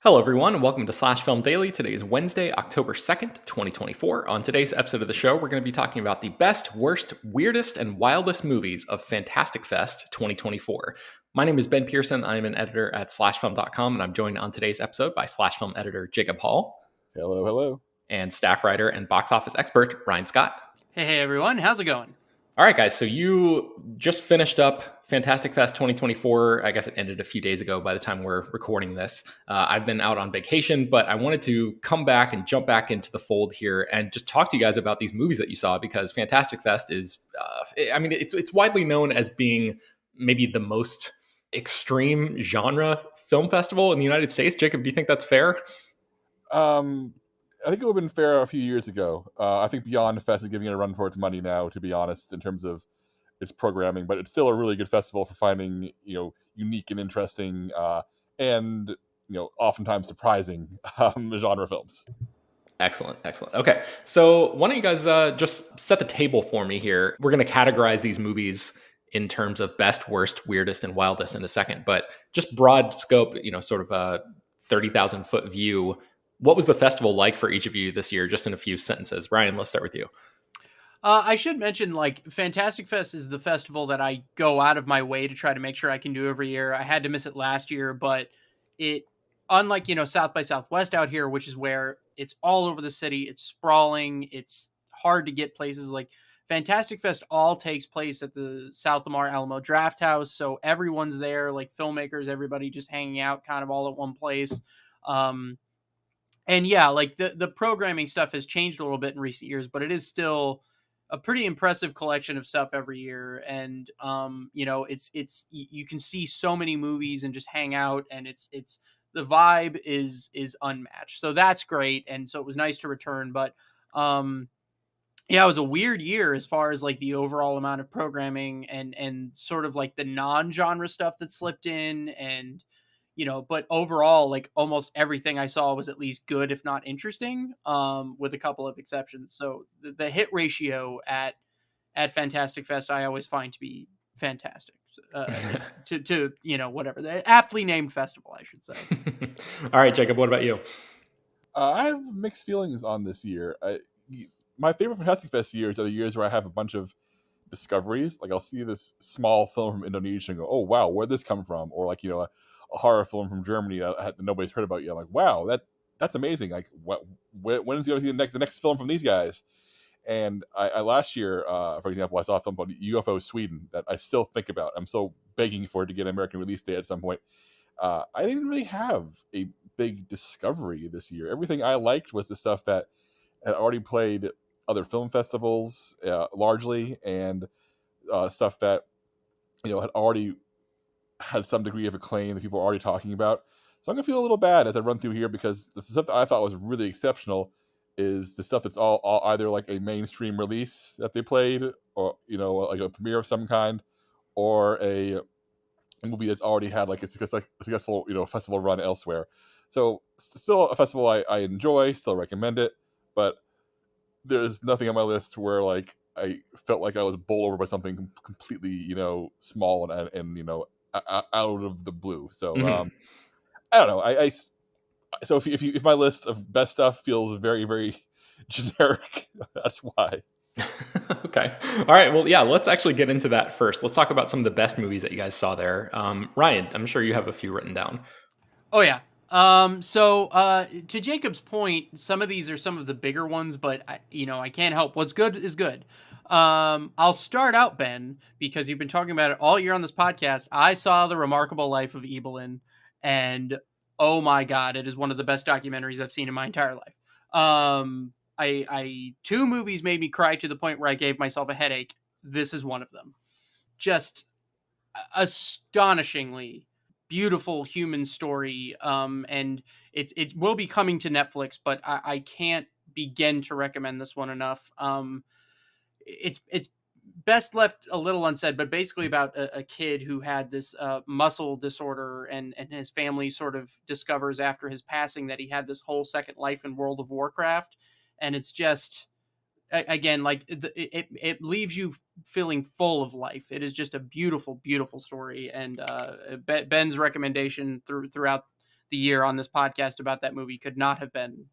Hello, everyone, and welcome to Slash Film Daily. Today is Wednesday, October 2nd, 2024. On today's episode of the show, we're going to be talking about the best, worst, weirdest, and wildest movies of Fantastic Fest 2024. My name is Ben Pearson. I am an editor at slashfilm.com, and I'm joined on today's episode by Slash Film editor Jacob Hall Hello, hello. and staff writer and box office expert Ryan Scott. Hey, everyone. How's it going? All right, guys. So you just finished up Fantastic Fest 2024. I guess it ended a few days ago by the time we're recording this. I've been out on vacation, but I wanted to come back and jump back into the fold here and just talk to you guys about these movies that you saw, because Fantastic Fest is, it's widely known as being maybe the most extreme genre film festival in the United States. Jacob, do you think that's fair? I think it would have been fair a few years ago. I think Beyond Fest is giving it a run for its money now, to be honest, in terms of its programming. But it's still a really good festival for finding, unique and interesting, and oftentimes surprising genre films. Excellent. Okay, so why don't you guys just set the table for me here? We're going to categorize these movies in terms of best, worst, weirdest, and wildest in a second, but just broad scope, sort of a 30,000 foot view. What was the festival like for each of you this year, just in a few sentences? Ryan, let's start with you. I should mention, Fantastic Fest is the festival that I go out of my way to try to make sure I can do every year. I had to miss it last year, but it, unlike, South by Southwest out here, which is where it's all over the city, it's sprawling, it's hard to get places. Like, Fantastic Fest all takes place at the South Lamar Alamo Draft House, so everyone's there, like filmmakers, everybody just hanging out kind of all at one place. And yeah, like the programming stuff has changed a little bit in recent years, but it is still a pretty impressive collection of stuff every year. And it's you can see so many movies and just hang out, and it's the vibe is unmatched. So that's great. And so it was nice to return, but yeah, it was a weird year as far as like the overall amount of programming and sort of like the non-genre stuff that slipped in. And but overall, like almost everything I saw was at least good, if not interesting, with a couple of exceptions. So the hit ratio at Fantastic Fest, I always find to be fantastic. To whatever, the aptly named festival, I should say. All right, Jacob, what about you? I have mixed feelings on this year. My favorite Fantastic Fest years are the years where I have a bunch of discoveries. Like, I'll see this small film from Indonesia and go, "Oh wow, where'd this come from?" Or like, a horror film from Germany that nobody's heard about yet. I'm like, wow, that's amazing. Like, when is going to see the next film from these guys? And I last year, for example, I saw a film called UFO Sweden that I still think about. I'm so begging for it to get an American release date at some point. I didn't really have a big discovery this year. Everything I liked was the stuff that had already played other film festivals, largely, and stuff that had already had some degree of acclaim that people are already talking about. So I'm gonna feel a little bad as I run through here, because the stuff that I thought was really exceptional is the stuff that's all either like a mainstream release that they played, or like a premiere of some kind, or a movie that's already had like a successful festival run elsewhere. So still a festival I enjoy, still recommend it, but there's nothing on my list where like I felt like I was bowled over by something completely small and out of the blue. So I don't know. So if my list of best stuff feels very, very generic, that's why. Okay. All right. Well, yeah, let's actually get into that first. Let's talk about some of the best movies that you guys saw there. Ryan, I'm sure you have a few written down. Oh yeah. So to Jacob's point, some of these are some of the bigger ones, but I can't help. What's good is good. I'll start out, Ben, because you've been talking about it all year on this podcast. I saw The Remarkable Life of Evelyn, and oh my God, it is one of the best documentaries I've seen in my entire life. Two movies made me cry to the point where I gave myself a headache. This is one of them. Just astonishingly beautiful human story. And it will be coming to Netflix, but I can't begin to recommend this one enough. It's best left a little unsaid, but basically about a kid who had this muscle disorder, and his family sort of discovers after his passing that he had this whole second life in World of Warcraft. And it's just, again, like it leaves you feeling full of life. It is just a beautiful, beautiful story. And Ben's recommendation throughout the year on this podcast about that movie could not have been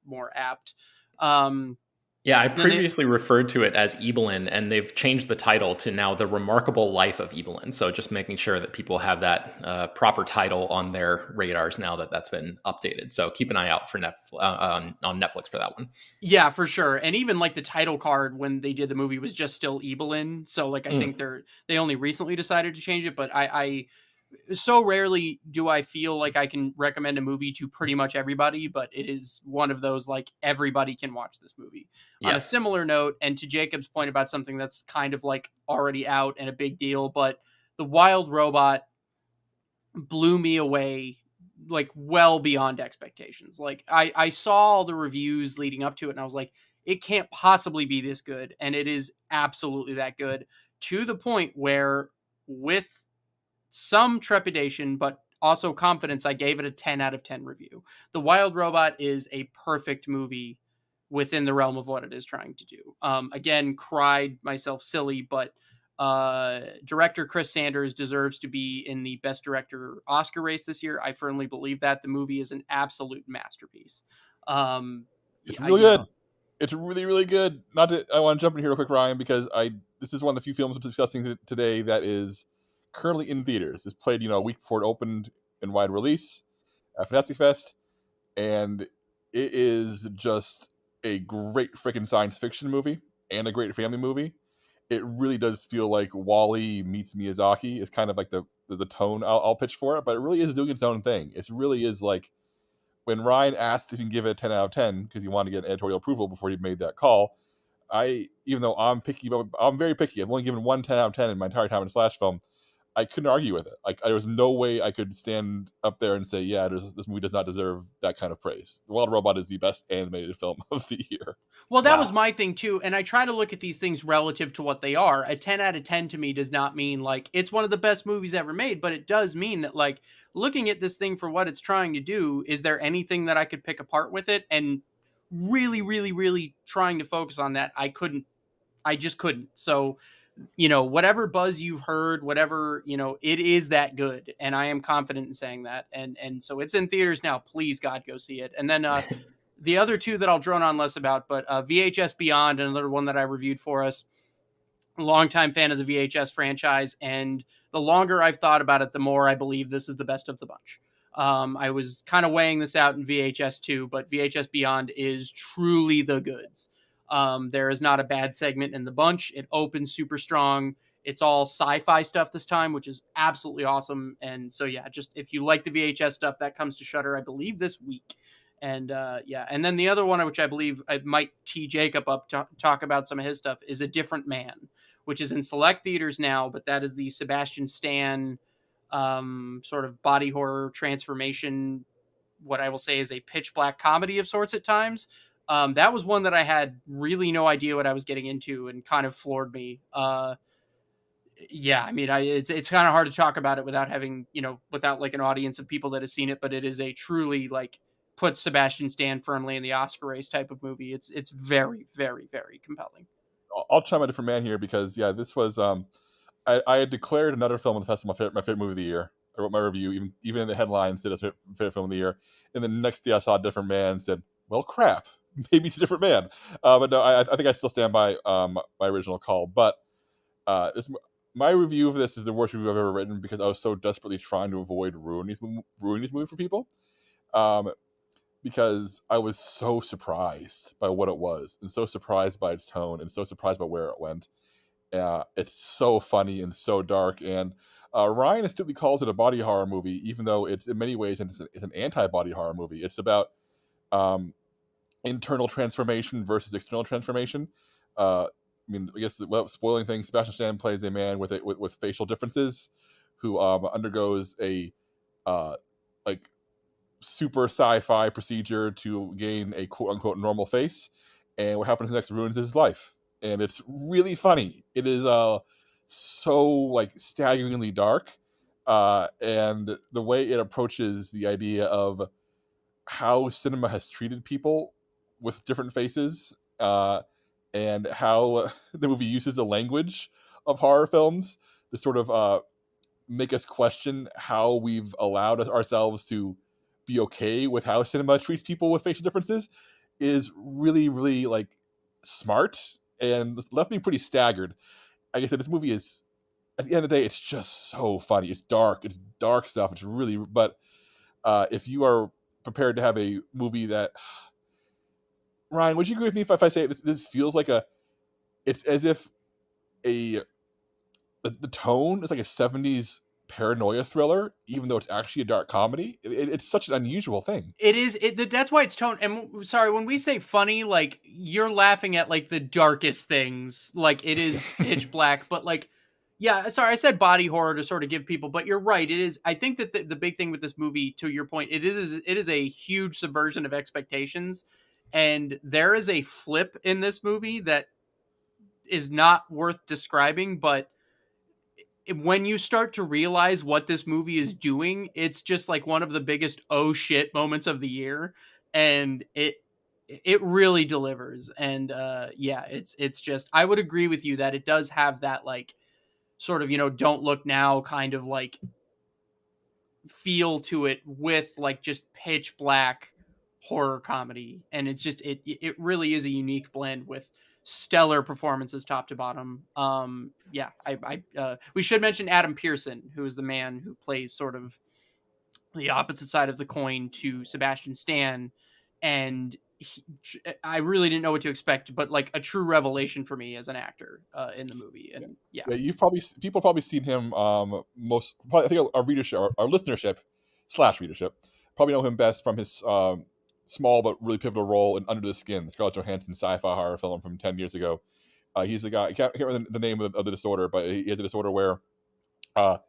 more apt. Um, Yeah, I previously referred to it as Evelyn, and they've changed the title to now The Remarkable Life of Evelyn. So just making sure that people have that proper title on their radars now that that's been updated. So keep an eye out for on Netflix for that one. Yeah, for sure. And even like the title card when they did the movie was just still Evelyn. So like I think they only recently decided to change it, but I so rarely do I feel like I can recommend a movie to pretty much everybody, but it is one of those like everybody can watch this movie. Yeah. On a similar note, and to Jacob's point about something that's kind of like already out and a big deal, but The Wild Robot blew me away like well beyond expectations. Like I saw all the reviews leading up to it and I was like, it can't possibly be this good. And it is absolutely that good, to the point where, with some trepidation, but also confidence, I gave it a 10 out of 10 review. The Wild Robot is a perfect movie within the realm of what it is trying to do. Again, cried myself silly, but director Chris Sanders deserves to be in the Best Director Oscar race this year. I firmly believe that. The movie is an absolute masterpiece. It's really good. It's really, really good. I want to jump in here real quick, Ryan, because this is one of the few films we're discussing today that is currently in theaters. It's played, a week before it opened in wide release at Fantastic Fest, and it is just a great freaking science fiction movie and a great family movie. It really does feel like WALL-E meets Miyazaki is kind of like the tone I'll pitch for it, but it really is doing its own thing. It really is like when Ryan asked if he can give it a 10 out of 10 because he wanted to get editorial approval before he made that call. Even though I'm picky, but I'm very picky. I've only given one 10 out of 10 in my entire time in slash film. I couldn't argue with it. Like there was no way I could stand up there and say, yeah, this movie does not deserve that kind of praise. The Wild Robot is the best animated film of the year. Well, that was my thing too. And I try to look at these things relative to what they are. A 10 out of 10 to me does not mean like it's one of the best movies ever made, but it does mean that like looking at this thing for what it's trying to do, is there anything that I could pick apart with it? And really, really, really trying to focus on that, I just couldn't. So, whatever buzz you've heard, whatever, it is that good. And I am confident in saying that. And so it's in theaters now. Please, God, go see it. And then the other two that I'll drone on less about, but VHS Beyond, another one that I reviewed for us. Longtime fan of the VHS franchise. And the longer I've thought about it, the more I believe this is the best of the bunch. I was kind of weighing this out in VHS 2, but VHS Beyond is truly the goods. There is not a bad segment in the bunch. It opens super strong. It's all sci-fi stuff this time, which is absolutely awesome. And so, yeah, just if you like the VHS stuff, that comes to Shudder, I believe, this week. And and then the other one, which I believe I might tee Jacob up to talk about some of his stuff, is A Different Man, which is in select theaters now, but that is the Sebastian Stan sort of body horror transformation, what I will say is a pitch black comedy of sorts at times. That was one that I had really no idea what I was getting into and kind of floored me. It's kind of hard to talk about it without having, without like an audience of people that have seen it, but it is a truly like puts Sebastian Stan firmly in the Oscar race type of movie. It's very, very, very compelling. I'll chime A Different Man here because, this was, I had declared another film on the festival my favorite movie of the year. I wrote my review, even in the headline said it's my favorite film of the year. And the next day I saw A Different Man and said, well, crap. Maybe it's A Different Man. But no, I think I still stand by my original call. But my review of this is the worst review I've ever written because I was so desperately trying to avoid ruining this movie for people. Because I was so surprised by what it was and so surprised by its tone and so surprised by where it went. It's so funny and so dark. And Ryan astutely calls it a body horror movie, even though it's in many ways it's an anti-body horror movie. It's about internal transformation versus external transformation. I guess without spoiling things, Sebastian Stan plays a man with facial differences who undergoes a super sci-fi procedure to gain a quote-unquote normal face, and what happens next ruins his life. And it's really funny. It is so staggeringly dark, and the way it approaches the idea of how cinema has treated people with different faces, and how the movie uses the language of horror films to sort of make us question how we've allowed ourselves to be okay with how cinema treats people with facial differences is really, really like smart, and this left me pretty staggered. Like I said, this movie is, at the end of the day, it's just so funny. It's dark stuff. It's really, but if you are prepared to have a movie that, Ryan, would you agree with me if I say this feels like it's as if the tone is like a 70s paranoia thriller, even though it's actually a dark comedy. It's such an unusual thing. It is. That's why it's tone. And sorry, when we say funny, like you're laughing at like the darkest things. Like it is pitch black, but like, yeah. Sorry, I said body horror to sort of give people, but you're right. It is. I think that the big thing with this movie, to your point, it is a huge subversion of expectations, and there is a flip in this movie that is not worth describing, but when you start to realize what this movie is doing, it's just like one of the biggest oh shit moments of the year, and it really delivers. And yeah, it's just, I would agree with you that it does have that like sort of, don't look now kind of like feel to it with like just pitch black horror comedy, and it's just it really is a unique blend with stellar performances top to bottom. Yeah, we should mention Adam Pearson, who is the man who plays sort of the opposite side of the coin to Sebastian Stan, and I really didn't know what to expect, but like a true revelation for me as an actor in the movie. And yeah, People probably seen him I think our readership, our listenership / readership probably know him best from his small but really pivotal role in Under the Skin, the Scarlett Johansson sci-fi horror film from 10 years ago. He's a guy, I can't remember the name of the disorder, but he has a disorder where I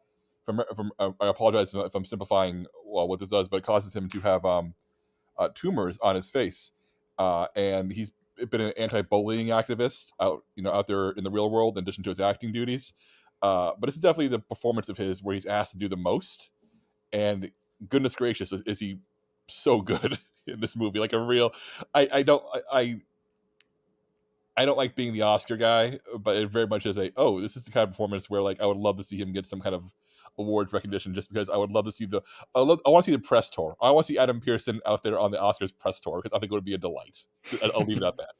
apologize if I'm simplifying what this does, but it causes him to have tumors on his face, and he's been an anti-bullying activist out there in the real world in addition to his acting duties. But this is definitely the performance of his where he's asked to do the most, and goodness gracious, is he so good in this movie? Like a real, I don't like being the Oscar guy, but it very much is this is the kind of performance where like I would love to see him get some kind of awards recognition, just because I would love to see I want to see the press tour. I want to see Adam Pearson out there on the Oscars press tour, because I think it would be a delight. I'll leave it at that.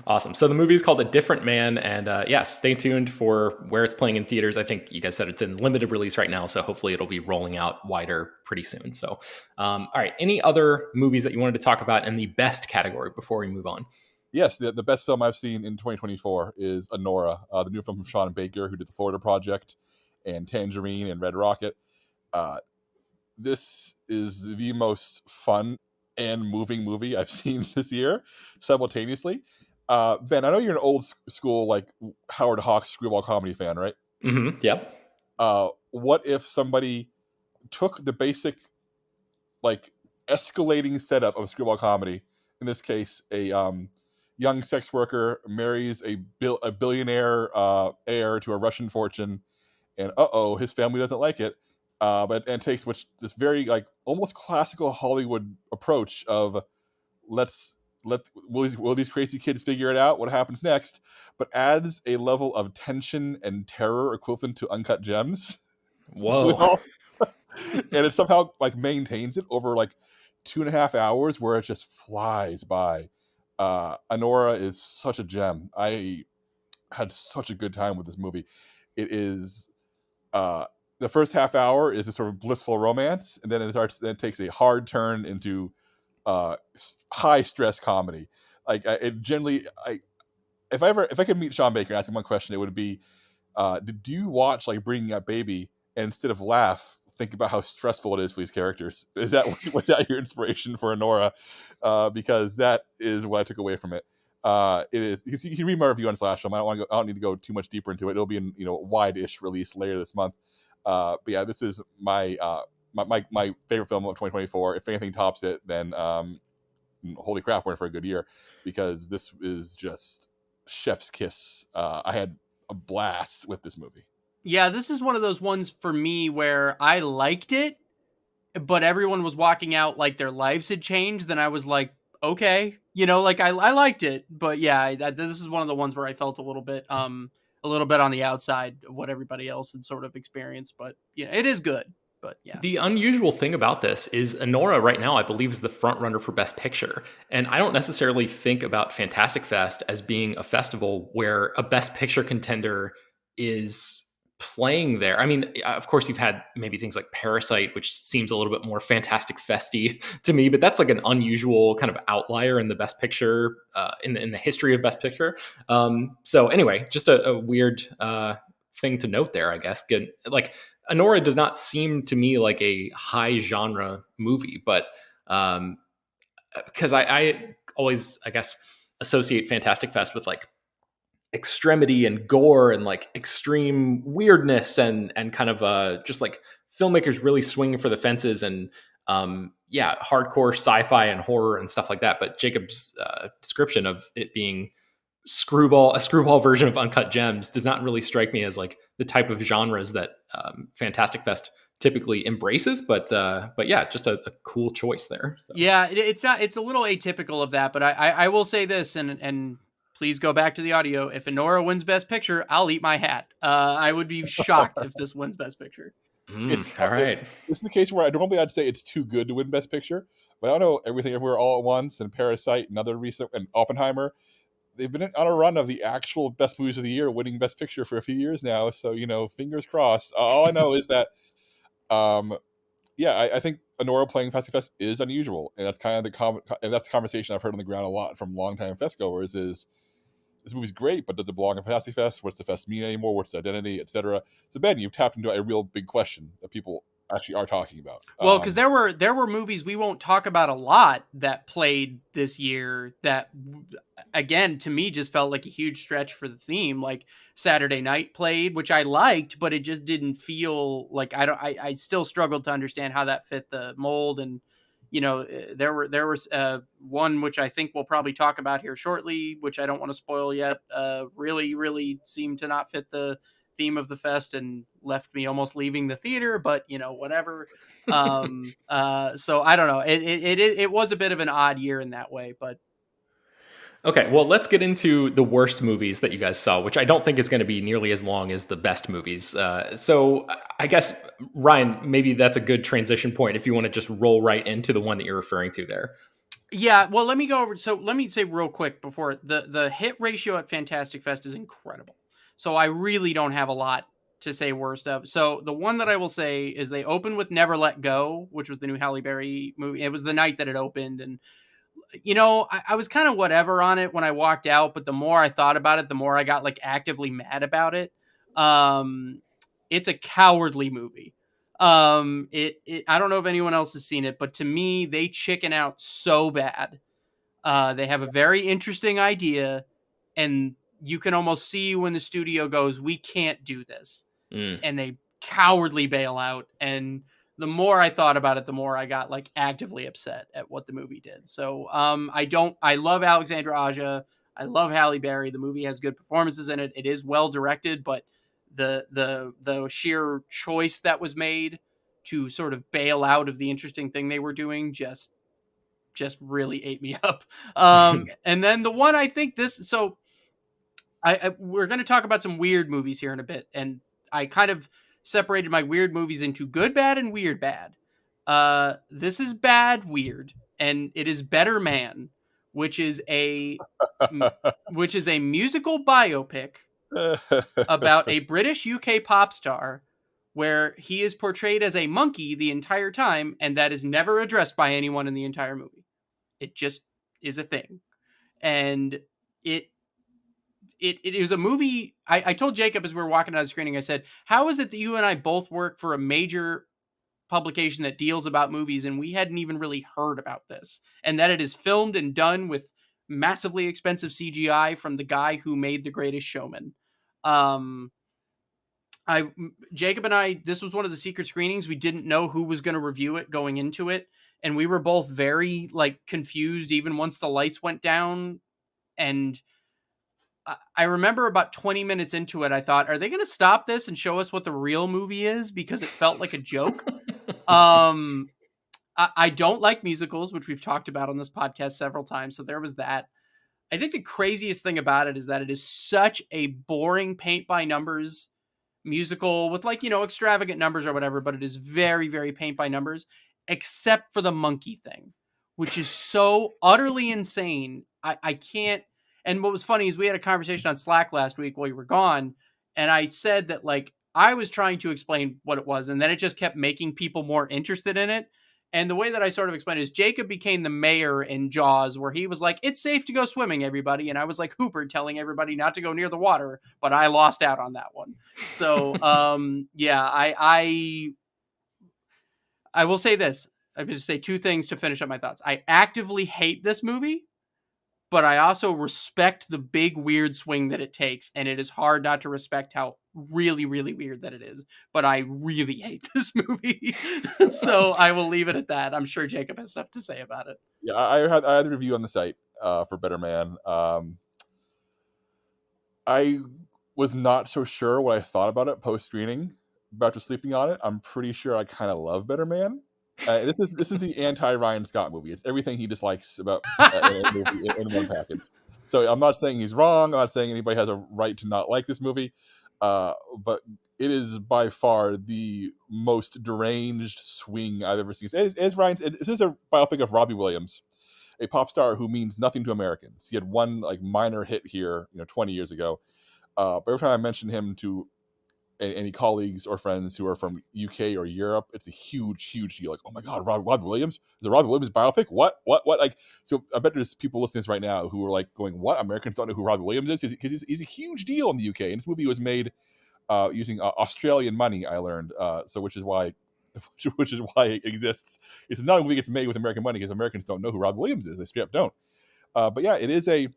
Awesome. So the movie is called A Different Man, and stay tuned for where it's playing in theaters. I think you guys said it's in limited release right now, so hopefully it'll be rolling out wider pretty soon. So, all right. Any other movies that you wanted to talk about in the best category before we move on? Yes, the best film I've seen in 2024 is Anora, the new film from Sean Baker, who did The Florida Project and Tangerine and Red Rocket. This is the most fun and moving movie I've seen this year simultaneously. Ben, I know you're an old school like Howard Hawks screwball comedy fan, right? Mm-hmm. Yep. What if somebody took the basic like escalating setup of screwball comedy, in this case a young sex worker marries a billionaire heir to a Russian fortune, and his family doesn't like it, and takes this very like almost classical Hollywood approach of will these crazy kids figure it out what happens next, but adds a level of tension and terror equivalent to Uncut Gems. Whoa. And it somehow like maintains it over like 2.5 hours, where it just flies by. Anora is such a gem. I had such a good time with this movie. It is the first half hour is a sort of blissful romance, and then it takes a hard turn into high stress comedy. Like if I could meet Sean Baker and ask him one question, it would be, did you watch like Bringing Up Baby, and instead of laugh, think about how stressful it is for these characters? Was that your inspiration for Anora? Because that is what I took away from it. It is, you can read my review on Slashfilm. I don't need to go too much deeper into it. It'll be in wide-ish release later this month. But yeah, this is my favorite film of 2024. If anything tops it, then holy crap, we're in for a good year, because this is just chef's kiss. I had a blast with this movie. Yeah, this is one of those ones for me where I liked it, but everyone was walking out like their lives had changed. Then I was like, okay, like I liked it, but yeah, this is one of the ones where I felt a little bit on the outside of what everybody else had sort of experienced. But it is good. But yeah. The unusual thing about this is Anora right now, I believe, is the front runner for Best Picture. And I don't necessarily think about Fantastic Fest as being a festival where a Best Picture contender is playing there. I mean, of course, you've had maybe things like Parasite, which seems a little bit more Fantastic Festy to me, but that's like an unusual kind of outlier in the Best Picture, in the history of Best Picture. So anyway, just a weird thing to note there, I guess. Like, Anora does not seem to me like a high genre movie, but because I always, I guess, associate Fantastic Fest with like extremity and gore and like extreme weirdness and kind of just like filmmakers really swinging for the fences and yeah, hardcore sci-fi and horror and stuff like that. But Jacob's description of it being a screwball version of Uncut Gems does not really strike me as like the type of genres that Fantastic Fest typically embraces, but yeah, just a cool choice there. So. Yeah, it's a little atypical of that, but I will say this, and please go back to the audio. If Anora wins Best Picture, I'll eat my hat. I would be shocked if this wins Best Picture. All right. This is the case where I'd say it's too good to win Best Picture, but I don't know, Everything Everywhere All at Once and Parasite and other recent, and Oppenheimer, they've been on a run of the actual best movies of the year, winning Best Picture for a few years now. So, fingers crossed. All I know is that, I think Anora playing Fantastic Fest is unusual, and that's kind of that's the conversation I've heard on the ground a lot from longtime fest goers. Is this movie's great, but does it belong in Fantastic Fest? What's the fest mean anymore? What's the identity, etc.? So Ben, you've tapped into a real big question that people actually are talking about. Well, because there were movies we won't talk about a lot that played this year that, again, to me just felt like a huge stretch for the theme. Like Saturday Night played, which I liked, but it just didn't feel like I still struggled to understand how that fit the mold. And there was one which I think we'll probably talk about here shortly, which I don't want to spoil yet. Really seemed to not fit the theme of the fest and left me almost leaving the theater, but whatever. So I don't know. It was a bit of an odd year in that way, but. Okay, well, let's get into the worst movies that you guys saw, which I don't think is going to be nearly as long as the best movies. So I guess, Ryan, maybe that's a good transition point if you want to just roll right into the one that you're referring to there. Yeah, well, let me go over. So let me say real quick before the hit ratio at Fantastic Fest is incredible. So I really don't have a lot to say worst of. So the one that I will say is they opened with Never Let Go, which was the new Halle Berry movie. It was the night that it opened, and I was kind of whatever on it when I walked out, but the more I thought about it, the more I got like actively mad about it. It's a cowardly movie. I don't know if anyone else has seen it, but to me, they chicken out so bad. They have a very interesting idea, and you can almost see when the studio goes, "We can't do this," and they cowardly bail out. And the more I thought about it, the more I got like actively upset at what the movie did. So I love Alexandra Aja. I love Halle Berry. The movie has good performances in it. It is well directed, but the sheer choice that was made to sort of bail out of the interesting thing they were doing just really ate me up. And then the one I think we're going to talk about some weird movies here in a bit, and I kind of separated my weird movies into good, bad, and weird, bad. This is bad, weird, and it is Better Man, which is a musical biopic about a British UK pop star where he is portrayed as a monkey the entire time, and that is never addressed by anyone in the entire movie. It just is a thing. And it is a movie. I told Jacob as we were walking out of the screening, I said, how is it that you and I both work for a major publication that deals about movies and we hadn't even really heard about this, and that it is filmed and done with massively expensive CGI from the guy who made The Greatest Showman. Jacob and I, this was one of the secret screenings. We didn't know who was going to review it going into it, and we were both very confused even once the lights went down. And I remember about 20 minutes into it, I thought, are they going to stop this and show us what the real movie is? Because it felt like a joke. I don't like musicals, which we've talked about on this podcast several times. So there was that. I think the craziest thing about it is that it is such a boring paint by numbers musical with like, extravagant numbers or whatever, but it is very, very paint by numbers, except for the monkey thing, which is so utterly insane. I can't. And what was funny is we had a conversation on Slack last week while you were gone, and I said that like I was trying to explain what it was, and then it just kept making people more interested in it. And the way that I sort of explained is Jacob became the mayor in Jaws, where he was like, "It's safe to go swimming, everybody," and I was like Hooper telling everybody not to go near the water, but I lost out on that one. So, yeah, I will say this. I will just say two things to finish up my thoughts. I actively hate this movie, but I also respect the big weird swing that it takes, and it is hard not to respect how really, really weird that it is. But I really hate this movie, so I will leave it at that. I'm sure Jacob has stuff to say about it. Yeah, I had a review on the site for Better Man. I was not so sure what I thought about it post screening. After sleeping on it, I'm pretty sure I kind of love Better Man. This is the anti Ryan Scott movie. It's everything he dislikes about in one package. So I'm not saying he's wrong. I'm not saying anybody has a right to not like this movie, but it is by far the most deranged swing I've ever seen. As Ryan, this is a biopic of Robbie Williams, a pop star who means nothing to Americans. He had one like minor hit here, 20 years ago. But every time I mention him to any colleagues or friends who are from UK or Europe, it's a huge deal. Like, oh my God, Robbie Williams? Is a Robbie Williams biopic? What? Like, so I bet there's people listening to this right now who are like going, what? Americans don't know who Robbie Williams is? Because he's a huge deal in the UK. And this movie was made using Australian money, I learned. So which is why it exists. It's not a movie gets made with American money because Americans don't know who Robbie Williams is. They straight up don't. But yeah, it is if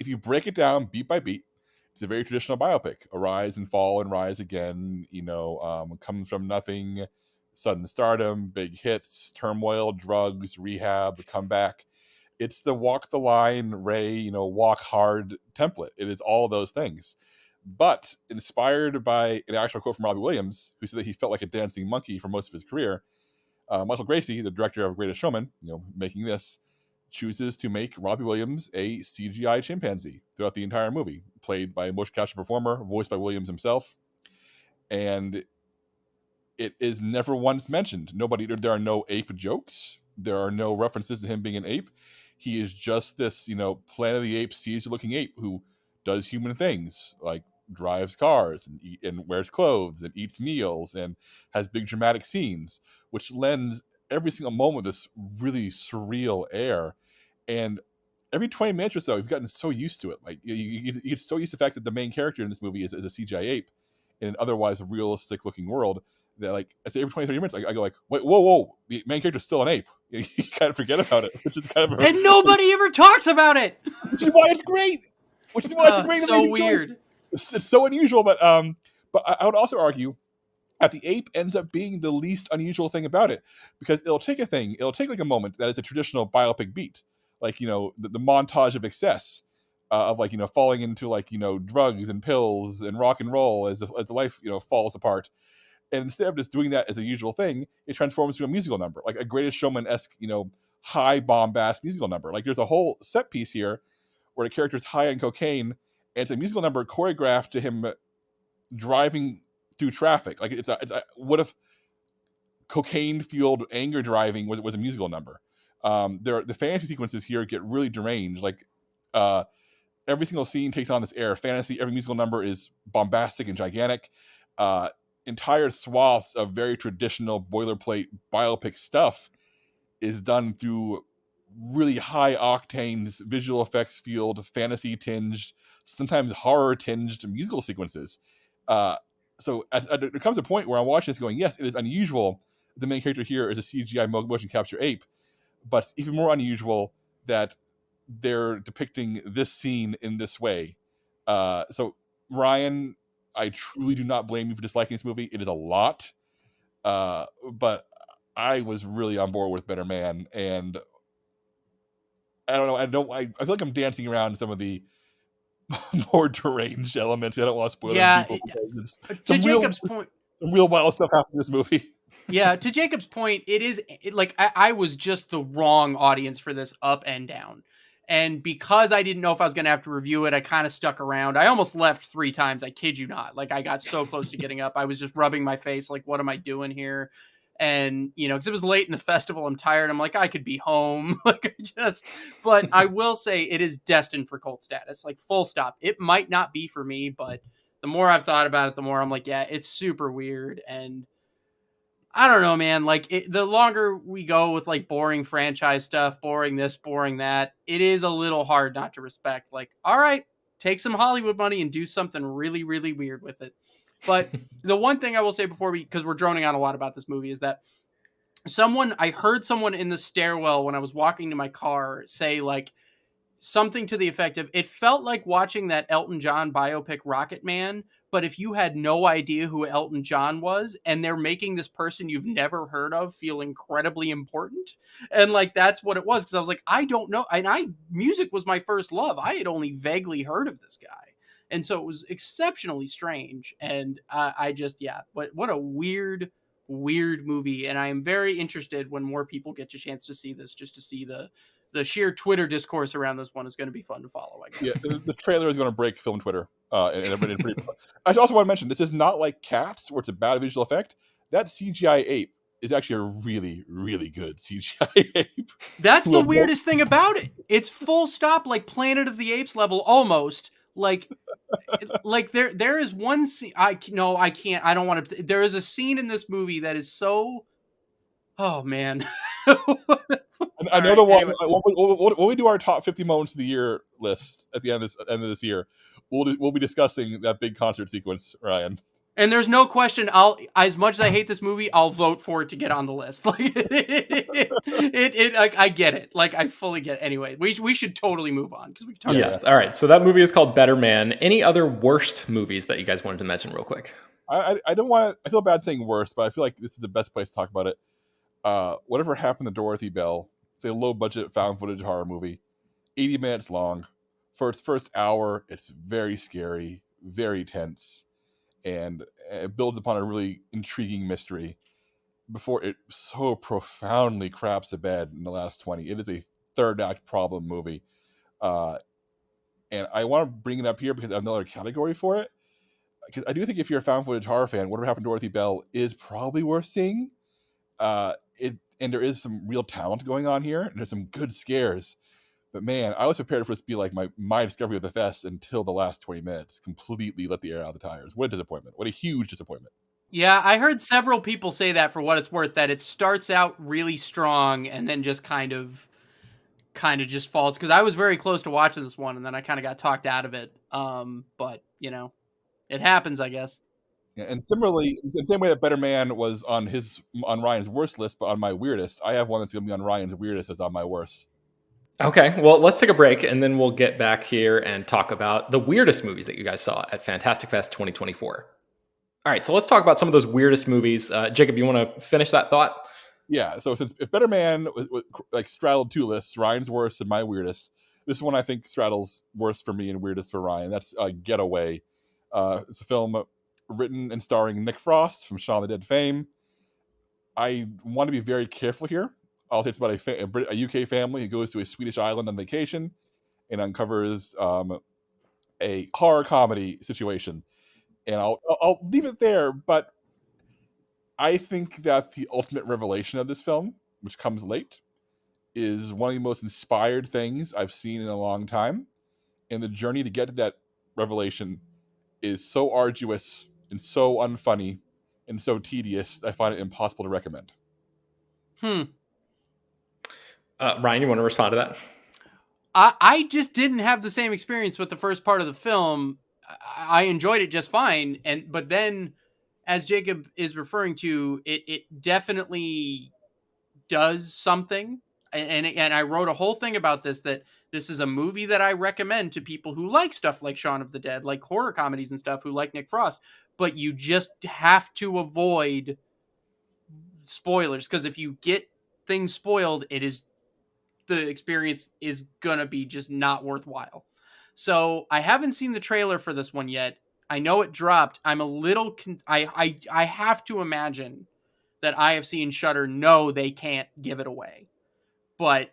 you break it down beat by beat, it's a very traditional biopic. A rise and fall and rise again, comes from nothing, sudden stardom, big hits, turmoil, drugs, rehab, the comeback. It's the walk the line, Ray, walk hard template. It is all of those things. But inspired by an actual quote from Robbie Williams, who said that he felt like a dancing monkey for most of his career, Michael Gracie, the director of Greatest Showman, making this, chooses to make Robbie Williams a CGI chimpanzee throughout the entire movie, played by a motion capture performer, voiced by Williams himself. And it is never once mentioned. There are no ape jokes. There are no references to him being an ape. He is just this, Planet of the Apes Caesar-looking ape who does human things, like drives cars and wears clothes and eats meals and has big dramatic scenes, which lends every single moment this really surreal air. And every 20 minutes or so, you've gotten so used to it. Like you get so used to the fact that the main character in this movie is a CGI ape in an otherwise realistic looking world that, like, I say every 20, 30 minutes, I go like, wait, whoa, the main character's still an ape. You kind of forget about it, which is kind of and nobody ever talks about it. Which is why it's great. It's so weird. It's so unusual, but I would also argue that the ape ends up being the least unusual thing about it, because it'll take like a moment that is a traditional biopic beat, like the montage of excess, of like falling into like drugs and pills and rock and roll as the life falls apart, and instead of just doing that as a usual thing, it transforms to a musical number, like a Greatest Showman-esque high bombast musical number. Like there's a whole set piece here where the character's high on cocaine, and it's a musical number choreographed to him driving through traffic. Like it's what if cocaine fueled anger driving was a musical number? The fantasy sequences here get really deranged. Like every single scene takes on this air of fantasy. Every musical number is bombastic and gigantic. Entire swaths of very traditional boilerplate biopic stuff is done through really high octane visual effects fueled, fantasy tinged, sometimes horror tinged musical sequences. So there comes a point where I'm watching this going, yes, it is unusual the main character here is a CGI motion capture ape, but it's even more unusual that they're depicting this scene in this way. So Ryan, I truly do not blame you for disliking this movie. It is a lot, but I was really on board with Better Man, and I don't know. I feel like I'm dancing around some of the more deranged elements. I don't want to spoil them for people. To Jacob's point, some real wild stuff happened in this movie. Yeah, to Jacob's point, I was just the wrong audience for this up and down. And because I didn't know if I was going to have to review it, I kind of stuck around. I almost left 3 times. I kid you not. Like, I got so close to getting up. I was just rubbing my face. Like, what am I doing here? And, you know, because it was late in the festival, I'm tired. I'm like, I could be home. But I will say it is destined for cult status. Like, full stop. It might not be for me, but the more I've thought about it, the more I'm like, yeah, it's super weird. And I don't know, man. Like, the longer we go with like boring franchise stuff, boring this, boring that, it is a little hard not to respect. Like, all right, take some Hollywood money and do something really, really weird with it. But the one thing I will say because we're droning on a lot about this movie, is that I heard someone in the stairwell when I was walking to my car say like something to the effect of, it felt like watching that Elton John biopic Rocket Man, but if you had no idea who Elton John was and they're making this person you've never heard of feel incredibly important. And like, that's what it was. Because I was like, I don't know. And music was my first love. I had only vaguely heard of this guy. And so it was exceptionally strange. And I just, yeah, what a weird movie. And I am very interested when more people get a chance to see this, just to see the sheer Twitter discourse around this one is going to be fun to follow, I guess. Yeah, the trailer is going to break film Twitter. And everybody pretty. I also want to mention, this is not like Cats, where it's a bad visual effect. That CGI ape is actually a really, really good CGI ape. That's the weirdest thing about it. It's full stop, like Planet of the Apes level, almost. Like there is one scene. I can't. I don't want to. There is a scene in this movie that is so. Oh man. I know the one. Anyway. When we do our top 50 moments of the year list at the end of this year, we'll be discussing that big concert sequence, Ryan. And there's no question, as much as I hate this movie, I'll vote for it to get on the list. Like, I get it. Like, I fully get it. Anyway, we should totally move on, because we can talk. Yes. All right. So that movie is called Better Man. Any other worst movies that you guys wanted to mention real quick? I don't want to. I feel bad saying worst, but I feel like this is the best place to talk about it. Whatever Happened to Dorothy Bell. It's a low budget found footage horror movie, 80 minutes long. For its first hour, it's very scary, very tense, and it builds upon a really intriguing mystery before it so profoundly craps a bed in the last 20. It is a third act problem movie. And I want to bring it up here because I have another category for it. Because I do think if you're a found footage horror fan, Whatever Happened to Dorothy Bell is probably worth seeing. And there is some real talent going on here, and there's some good scares. But man, I was prepared for this to be like my discovery of the fest until the last 20 minutes. Completely let the air out of the tires. What a disappointment. What a huge disappointment. Yeah, I heard several people say that, for what it's worth, that it starts out really strong and then just kind of just falls. Because I was very close to watching this one, and then I kind of got talked out of it. But, you know, it happens, I guess. Yeah, and similarly, in the same way that Better Man was on Ryan's worst list, but on my weirdest, I have one that's going to be on Ryan's weirdest as on my worst. Okay, well, let's take a break, and then we'll get back here and talk about the weirdest movies that you guys saw at Fantastic Fest 2024. All right, so let's talk about some of those weirdest movies. Jacob, you want to finish that thought? Yeah, so if Better Man like straddled 2 lists, Ryan's worst and my weirdest, this one I think straddles worst for me and weirdest for Ryan. That's Getaway. It's a film written and starring Nick Frost from Shaun of the Dead fame. I want to be very careful here. I'll say it's about a UK family who goes to a Swedish island on vacation and uncovers a horror comedy situation. And I'll leave it there, but I think that the ultimate revelation of this film, which comes late, is one of the most inspired things I've seen in a long time. And the journey to get to that revelation is so arduous and so unfunny and so tedious, I find it impossible to recommend. Ryan, you want to respond to that? I just didn't have the same experience with the first part of the film. I enjoyed it just fine. But then, as Jacob is referring to, it definitely does something. And I wrote a whole thing about this, that this is a movie that I recommend to people who like stuff like Shaun of the Dead, like horror comedies and stuff, who like Nick Frost. But you just have to avoid spoilers, because if you get things spoiled, the experience is gonna be just not worthwhile. So I haven't seen the trailer for this one yet. I know it dropped. I'm a little I have to imagine that IFC and Shudder know they can't give it away. But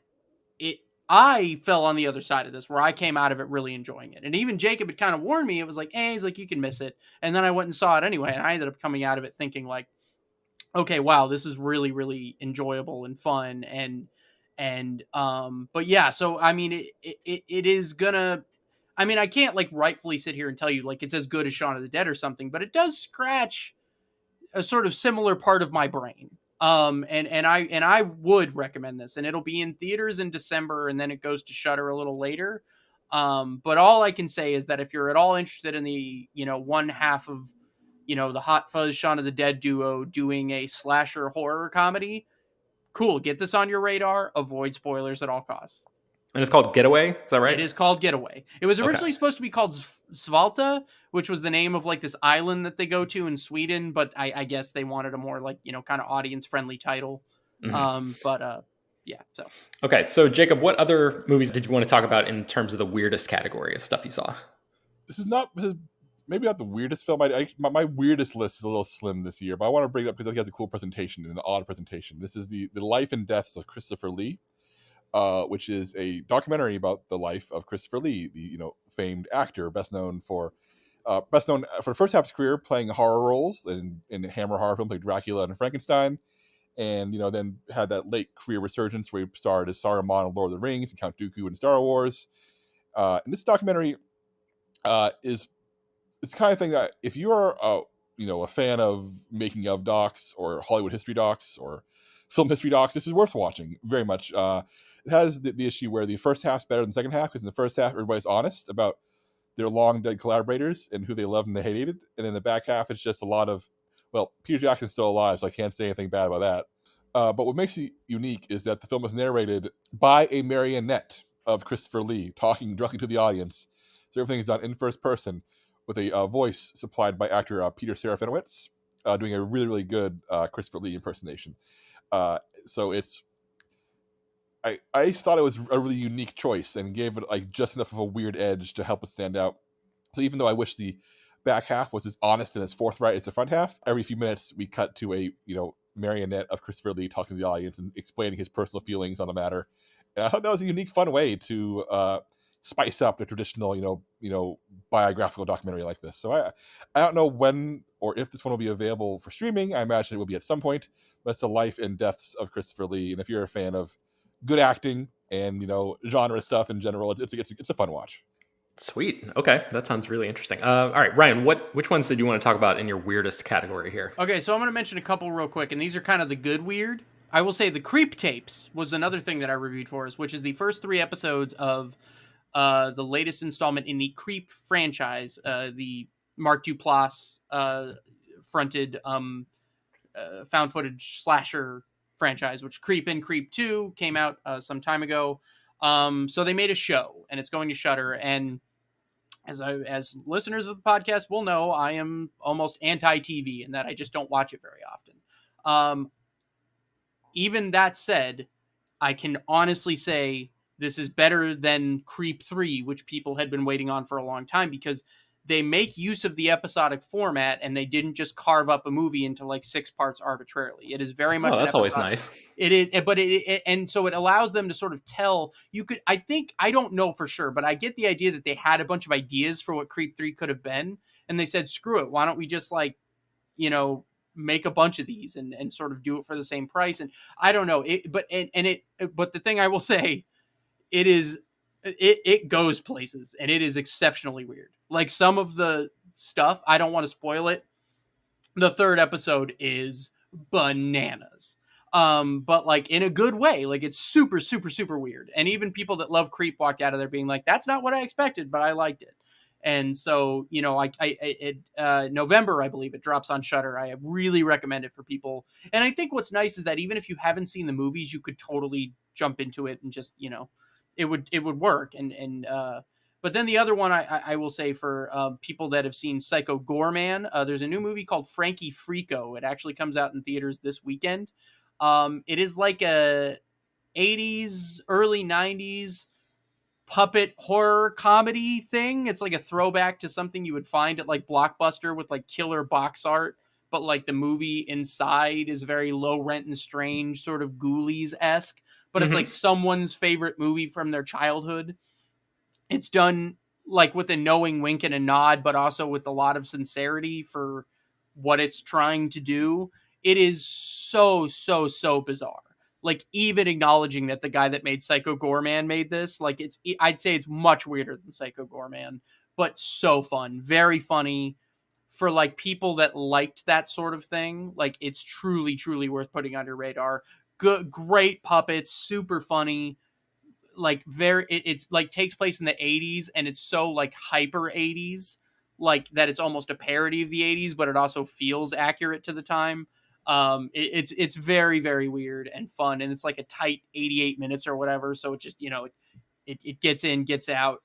I fell on the other side of this where I came out of it really enjoying it. And even Jacob had kind of warned me. It was like, he's like, you can miss it. And then I went and saw it anyway. And I ended up coming out of it thinking like, okay, wow, this is really, really enjoyable and fun. But yeah, so, I mean, it is gonna, I mean, I can't like rightfully sit here and tell you like it's as good as Shaun of the Dead or something, but it does scratch a sort of similar part of my brain. And I would recommend this, and it'll be in theaters in December, and then it goes to Shudder a little later. But all I can say is that if you're at all interested in the, one half of, the Hot Fuzz Shaun of the Dead duo doing a slasher horror comedy, cool, get this on your radar, avoid spoilers at all costs. And it's called Getaway, is that right? It is called Getaway. It was originally supposed to be called Svalta, which was the name of like this island that they go to in Sweden, but I guess they wanted a more like, kind of audience-friendly title. Mm-hmm. Yeah, so. Okay, so Jacob, what other movies did you want to talk about in terms of the weirdest category of stuff you saw? This is maybe not the weirdest film. My weirdest list is a little slim this year, but I want to bring it up because I think it has a cool presentation and an odd presentation. This is the life and deaths of Christopher Lee. Which is a documentary about the life of Christopher Lee, the famed actor, best known for the first half of his career playing horror roles in Hammer horror films like Dracula and Frankenstein, and then had that late career resurgence where he starred as Saruman in Lord of the Rings and Count Dooku in Star Wars. And this documentary is it's the kind of thing that if you are a fan of making of docs or Hollywood history docs or film history docs, this is worth watching very much. It has the issue where the first half's better than the second half, because in the first half everybody's honest about their long dead collaborators and who they loved and they hated, and in the back half it's just a lot of, well, Peter Jackson's still alive, so I can't say anything bad about that. But what makes it unique is that the film is narrated by a marionette of Christopher Lee talking directly to the audience, so everything is done in first person with a voice supplied by actor Peter Serafinowicz, doing a really, really good Christopher Lee impersonation. So it's, I just thought it was a really unique choice and gave it like just enough of a weird edge to help it stand out. So even though I wish the back half was as honest and as forthright as the front half, every few minutes we cut to a marionette of Christopher Lee talking to the audience and explaining his personal feelings on the matter. And I thought that was a unique, fun way to spice up the traditional biographical documentary like this. So I don't know when or if this one will be available for streaming. I imagine it will be at some point. But it's the life and deaths of Christopher Lee, and if you're a fan of good acting and genre stuff in general, it's a fun watch. Sweet. Okay, that sounds really interesting. All right, Ryan, which ones did you want to talk about in your weirdest category here? Okay, so I'm going to mention a couple real quick, and these are kind of the good weird. I will say the Creep Tapes was another thing that I reviewed for us, which is the first 3 episodes of the latest installment in the Creep franchise, the Mark Duplass fronted found footage slasher franchise, which Creep and Creep 2 came out some time ago. So they made a show, and it's going to Shudder. And as listeners of the podcast will know, I am almost anti-TV in that I just don't watch it very often. Even that said, I can honestly say this is better than Creep 3, which people had been waiting on for a long time, because they make use of the episodic format, and they didn't just carve up a movie into like 6 parts arbitrarily. It is very much. That's always nice. It is, but and so it allows them to sort of tell. I don't know for sure, but I get the idea that they had a bunch of ideas for what Creep 3 could have been, and they said, "Screw it, why don't we just make a bunch of these and sort of do it for the same price?" And I don't know but the thing I will say, it goes places, and it is exceptionally weird. Like some of the stuff, I don't want to spoil it. The 3rd episode is bananas. But like in a good way, like it's super, super, super weird. And even people that love Creep walked out of there being like, that's not what I expected, but I liked it. And so, November, I believe it drops on Shudder. I really recommend it for people. And I think what's nice is that even if you haven't seen the movies, you could totally jump into it and just, it would work. But then the other one I will say for people that have seen Psycho Goreman, there's a new movie called Frankie Frico. It actually comes out in theaters this weekend. It is like a 80s, early 90s puppet horror comedy thing. It's like a throwback to something you would find at like Blockbuster with like killer box art, but like the movie inside is very low rent and strange, sort of Ghoulies-esque. but it's like someone's favorite movie from their childhood. It's done like with a knowing wink and a nod, but also with a lot of sincerity for what it's trying to do. It is so bizarre. Like, even acknowledging that the guy that made Psycho Goreman made this, like, I'd say it's much weirder than Psycho Goreman, but so fun, very funny for like people that liked that sort of thing. Like, it's truly worth putting on your radar. Good, great puppets, super funny. Like, it's like takes place in the 80s, and it's so like hyper 80s, like that it's almost a parody of the 80s, but it also feels accurate to the time. It's very weird and fun, and it's like a tight 88 minutes or whatever, so it just, it gets in, gets out.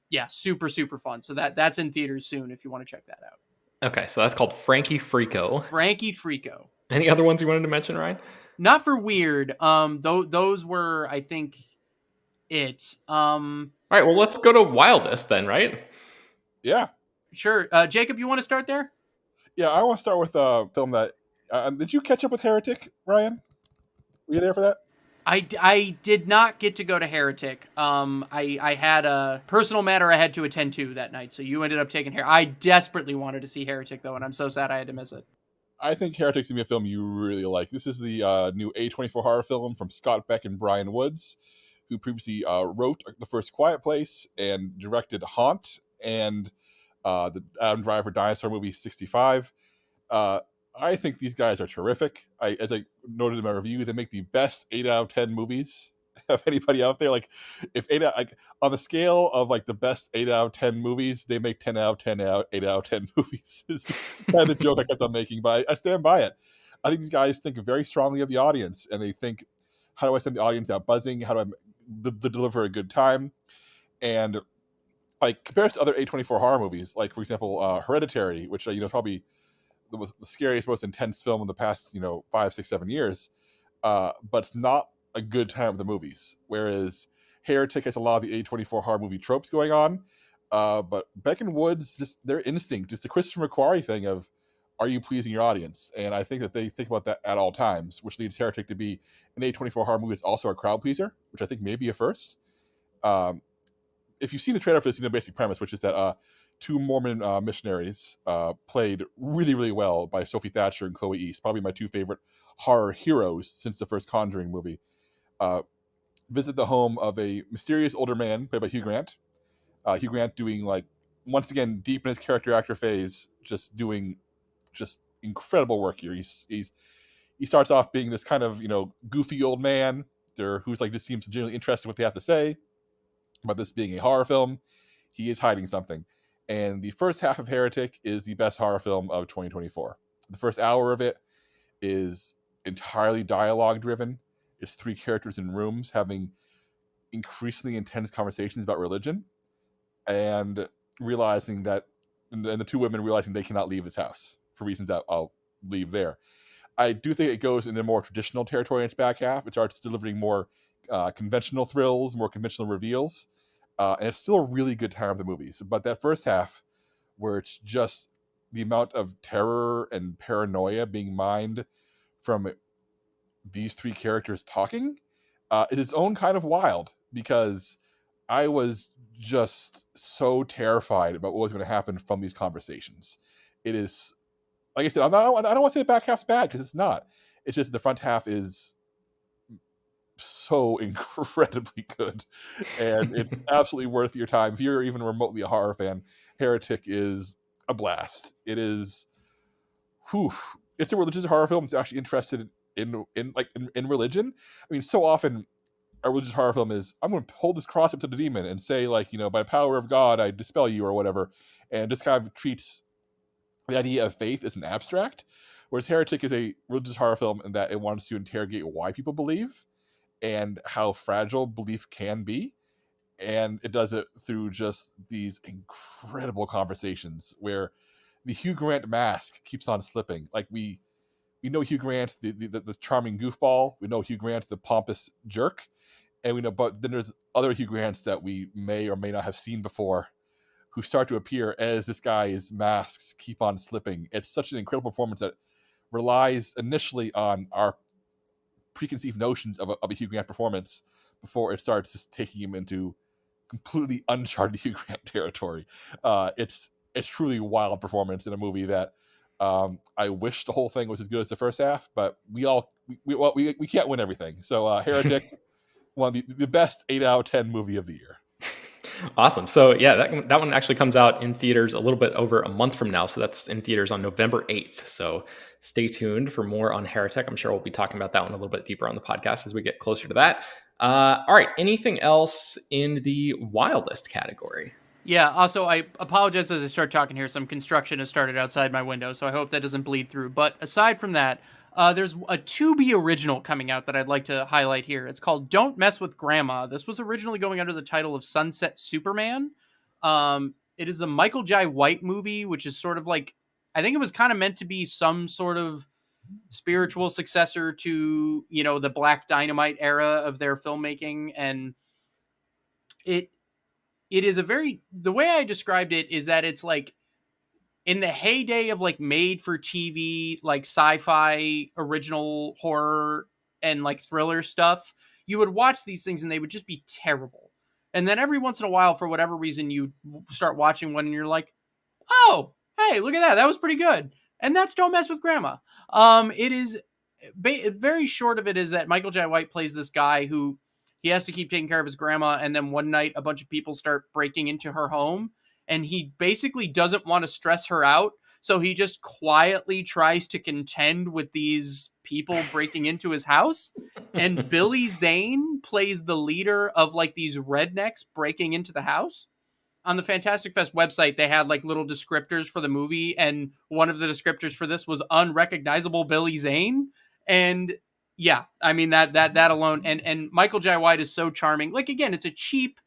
Yeah, super fun. So that's in theaters soon if you want to check that out. Okay, so that's called Frankie Frico. Frankie Frico. Any other ones you wanted to mention, Ryan? Not for weird. Those were, I think, it. All right, well, let's go to Wildest then, right? Yeah. Sure. Jacob, you want to start there? Yeah, I want to start with a film that... did you catch up with Heretic, Ryan? Were you there for that? I did not get to go to Heretic. I had a personal matter I had to attend to that night, so you ended up taking Heretic. I desperately wanted to see Heretic, though, and I'm so sad I had to miss it. I think Heretic's going to be a film you really like. This is the new A24 horror film from Scott Beck and Brian Woods, who previously wrote The First Quiet Place and directed Haunt and the Adam Driver dinosaur movie 65. I think these guys are terrific. As I noted in my review, they make the best 8 out of 10 movies of anybody out there. Like, if on the scale of like the best 8 out of 10 movies, they make 10 out of 10 8 out of 10 movies. Is kind of the joke I kept on making, but I stand by it. I think these guys think very strongly of the audience, and they think, how do I send the audience out buzzing? How do I deliver a good time? And like, compared to other A24 horror movies, like for example, Hereditary, which probably the scariest, most intense film in the past 5, 6, 7 years, but it's not a good time of the movies. Whereas Heretic has a lot of the A24 horror movie tropes going on, but Beck and Woods, just their instinct, it's the Christopher McQuarrie thing of, are you pleasing your audience? And I think that they think about that at all times, which leads Heretic to be an A24 horror movie that's also a crowd pleaser, which I think may be a first. If you've seen the trailer for this, basic premise, which is that two Mormon missionaries, played really well by Sophie Thatcher and Chloe East, probably my two favorite horror heroes since the first Conjuring movie, visit the home of a mysterious older man played by Hugh Grant. Hugh Grant doing, like, once again, deep in his character actor phase, doing incredible work here. He starts off being this kind of goofy old man who's like just seems genuinely interested in what they have to say about this being a horror film. He is hiding something. And the first half of Heretic is the best horror film of 2024. The first hour of it is entirely dialogue driven. It's 3 characters in rooms having increasingly intense conversations about religion, and realizing that, and the 2 women realizing they cannot leave this house for reasons that I'll leave there. I do think it goes into more traditional territory in its back half. It starts delivering more conventional thrills, more conventional reveals. And it's still a really good time of the movies. But that first half, where it's just the amount of terror and paranoia being mined from these 3 characters talking, is its own kind of wild, because I was just so terrified about what was going to happen from these conversations. It is, like I said, I don't want to say the back half's bad, because it's not. It's just the front half is so incredibly good, and it's absolutely worth your time. If you're even remotely a horror fan, Heretic is a blast. It is, it's a religious horror film. It's actually interested in religion. I mean, so often a religious horror film is, I'm going to hold this cross up to the demon and say, like, by the power of God I dispel you, or whatever, and just kind of treats the idea of faith as an abstract. Whereas Heretic is a religious horror film in that it wants to interrogate why people believe and how fragile belief can be. And it does it through just these incredible conversations where the Hugh Grant mask keeps on slipping. Like, we know Hugh Grant, the charming goofball. We know Hugh Grant, the pompous jerk. And we know, but then there's other Hugh Grants that we may or may not have seen before, who start to appear as this guy's masks keep on slipping. It's such an incredible performance that relies initially on our preconceived notions of a Hugh Grant performance before it starts just taking him into completely uncharted Hugh Grant territory. It's truly a wild performance in a movie that I wish the whole thing was as good as the first half, but we can't win everything. So Heretic, one of the best 8 out of 10 movie of the year. Awesome. So yeah, that one actually comes out in theaters a little bit over a month from now. So that's in theaters on November 8th. So stay tuned for more on Heretic. I'm sure we'll be talking about that one a little bit deeper on the podcast as we get closer to that. All right. Anything else in the wildest category? Yeah, also, I apologize as I start talking here. Some construction has started outside my window, so I hope that doesn't bleed through. But aside from that, there's a Tubi original coming out that I'd like to highlight here. It's called Don't Mess with Grandma. This was originally going under the title of Sunset Superman. It is a Michael Jai White movie, which is sort of like, I think it was kind of meant to be some sort of spiritual successor to, the Black Dynamite era of their filmmaking. And it is the way I described it is that it's like in the heyday of like made for TV, like sci-fi original horror and like thriller stuff, you would watch these things and they would just be terrible. And then every once in a while, for whatever reason, you start watching one and you're like, oh, hey, look at that. That was pretty good. And that's Don't Mess with Grandma. It is very short of it is that Michael Jai White plays this guy who he has to keep taking care of his grandma. And then one night, a bunch of people start breaking into her home. And he basically doesn't want to stress her out. So he just quietly tries to contend with these people breaking into his house. And Billy Zane plays the leader of like these rednecks breaking into the house. On the Fantastic Fest website, they had like little descriptors for the movie. And one of the descriptors for this was unrecognizable Billy Zane. And yeah, I mean, that alone. And Michael Jai White is so charming. Like, again, it's a cheap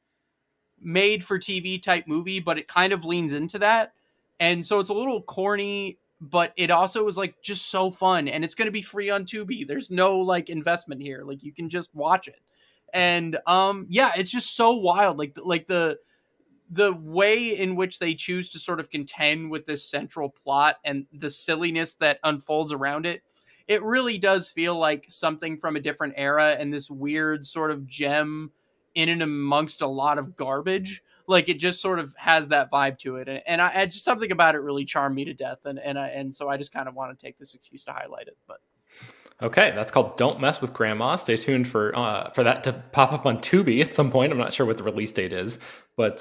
made for TV type movie, but it kind of leans into that. And so it's a little corny, but it also is like just so fun. And it's going to be free on Tubi. There's no like investment here. Like you can just watch it. And yeah, it's just so wild. Like the way in which they choose to sort of contend with this central plot and the silliness that unfolds around it. It really does feel like something from a different era and this weird sort of gem in and amongst a lot of garbage. Like it just sort of has that vibe to it. And I just something about it really charmed me to death. And so I just kind of want to take this excuse to highlight it. But okay, that's called Don't Mess with Grandma. Stay tuned for that to pop up on Tubi at some point. I'm not sure what the release date is, but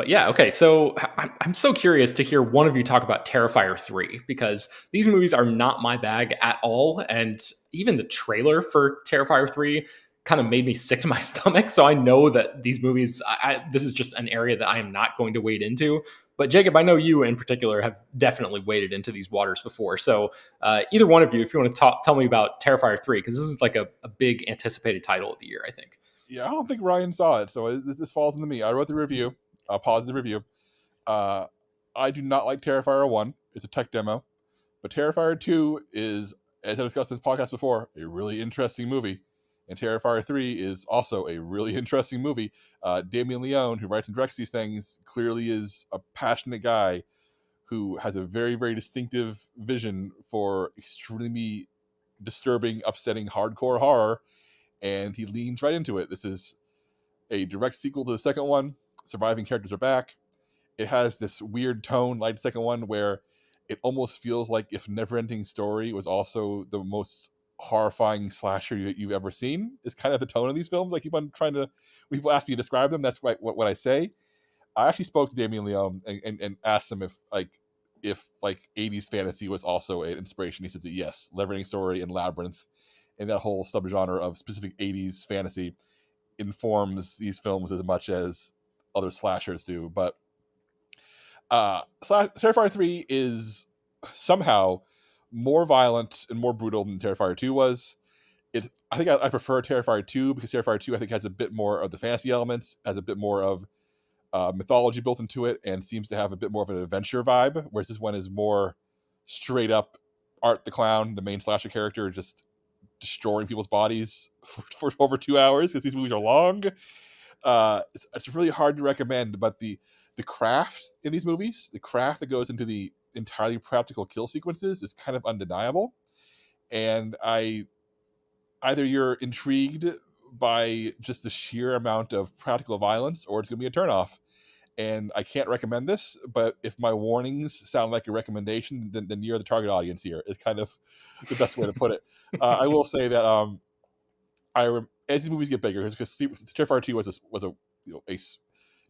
yeah, okay. So I'm so curious to hear one of you talk about Terrifier 3 because these movies are not my bag at all, and even the trailer for Terrifier 3 kind of made me sick to my stomach. So I know that these movies, this is just an area that I am not going to wade into. But Jacob, I know you in particular have definitely waded into these waters before. So either one of you, if you want to tell me about Terrifier 3, because this is like a big anticipated title of the year, I think. Yeah, I don't think Ryan saw it, so this falls into me. I wrote the review, a positive review. I do not like Terrifier 1. It's a tech demo. But Terrifier 2 is, as I discussed in this podcast before, a really interesting movie. And Terrifier 3 is also a really interesting movie. Damien Leone, who writes and directs these things, clearly is a passionate guy who has a very, very distinctive vision for extremely disturbing, upsetting, hardcore horror, and he leans right into it. This is a direct sequel to the second one. Surviving characters are back. It has this weird tone like the second one where it almost feels like if Neverending Story was also the most horrifying slasher you've ever seen. Is kind of the tone of these films. I keep on trying to, when people ask me to describe them, that's what I say. I actually spoke to Damien Leone and asked him if 80s fantasy was also an inspiration. He said that yes, Neverending Story and Labyrinth and that whole subgenre of specific 80s fantasy informs these films as much as other slashers do. But Terrifier 3 is somehow more violent and more brutal than Terrifier 2 was. I think I prefer Terrifier 2 because Terrifier 2 I think has a bit more of the fantasy elements, has a bit more of mythology built into it, and seems to have a bit more of an adventure vibe, whereas this one is more straight up Art the Clown, the main slasher character, just destroying people's bodies for over 2 hours because these movies are long. It's really hard to recommend, but the craft in these movies, the craft that goes into the entirely practical kill sequences is kind of undeniable. And I either you're intrigued by just the sheer amount of practical violence, or it's going to be a turnoff. And I can't recommend this, but if my warnings sound like a recommendation, then you're the target audience here. It's kind of the best way to put it. I will say that as these movies get bigger, because Terrifier 2 was a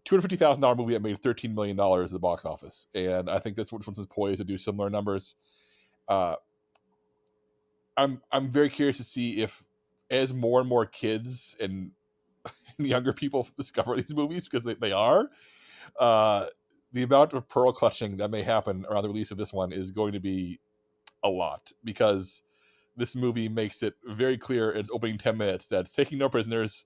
$250,000 movie that made $13 million at the box office, and I think that's what this one's poised to do similar numbers. I'm very curious to see if, as more and more kids and younger people discover these movies, because they are, the amount of pearl clutching that may happen around the release of this one is going to be a lot, because this movie makes it very clear in its opening 10 minutes that it's taking no prisoners.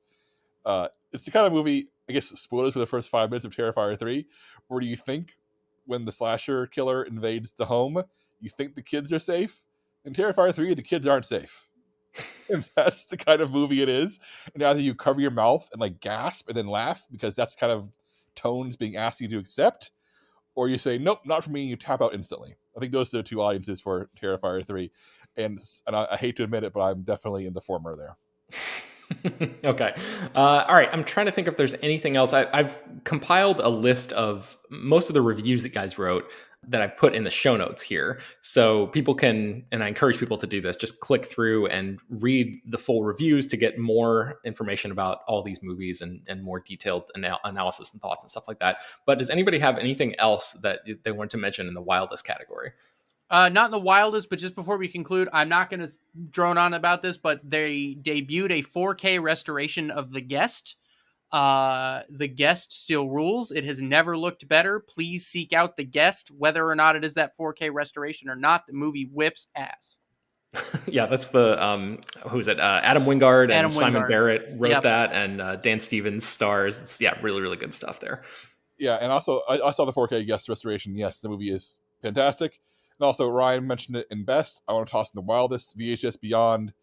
It's the kind of movie, I guess, spoilers for the first 5 minutes of Terrifier 3, where you think when the slasher killer invades the home, you think the kids are safe. In Terrifier 3, the kids aren't safe. And that's the kind of movie it is. And either you cover your mouth and like gasp and then laugh, because that's kind of tones being asked you to accept, or you say, nope, not for me, and you tap out instantly. I think those are the two audiences for Terrifier 3. And I hate to admit it, but I'm definitely in the former there. Okay. All right. I'm trying to think if there's anything else. I've compiled a list of most of the reviews that guys wrote that I put in the show notes here. So people can, and I encourage people to do this, just click through and read the full reviews to get more information about all these movies and more detailed analysis and thoughts and stuff like that. But does anybody have anything else that they want to mention in the wildest category? Not in the wildest, but just before we conclude, I'm not going to drone on about this, but they debuted a 4K restoration of The Guest. The Guest still rules. It has never looked better. Please seek out The Guest, whether or not it is that 4K restoration or not. The movie whips ass. Yeah, that's the who is it? Adam Wingard and Simon Barrett wrote that, and Dan Stevens stars. It's, really, really good stuff there. Yeah, and also I saw the 4K Guest restoration. Yes, the movie is fantastic. And also, Ryan mentioned it in best. I want to toss in the wildest. VHS Beyond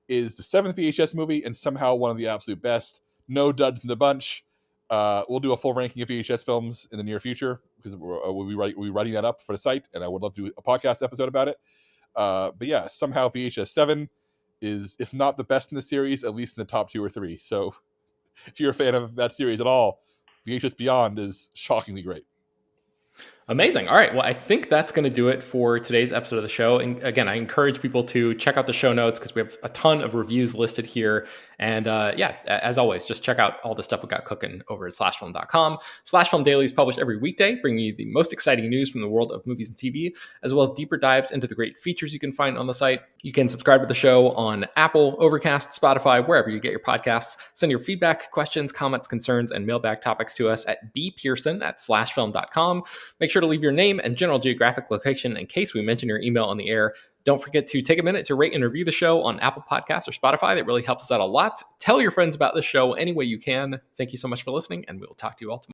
is the 7th VHS movie and somehow one of the absolute best. No duds in the bunch. We'll do a full ranking of VHS films in the near future, because we'll be writing that up for the site, and I would love to do a podcast episode about it. But yeah, somehow VHS 7 is, if not the best in the series, at least in the top 2 or 3. So if you're a fan of that series at all, VHS Beyond is shockingly great. Amazing. All right. Well, I think that's going to do it for today's episode of the show. And again, I encourage people to check out the show notes, because we have a ton of reviews listed here. And as always, just check out all the stuff we got cooking over at slashfilm.com. Slash Film Daily is published every weekday, bringing you the most exciting news from the world of movies and TV, as well as deeper dives into the great features you can find on the site. You can subscribe to the show on Apple, Overcast, Spotify, wherever you get your podcasts. Send your feedback, questions, comments, concerns, and mailbag topics to us at bpearson@slashfilm.com. Make sure to leave your name and general geographic location in case we mention your email on the air. Don't forget to take a minute to rate and review the show on Apple Podcasts or Spotify. That really helps us out a lot. Tell your friends about the show any way you can. Thank you so much for listening, and we'll talk to you all tomorrow.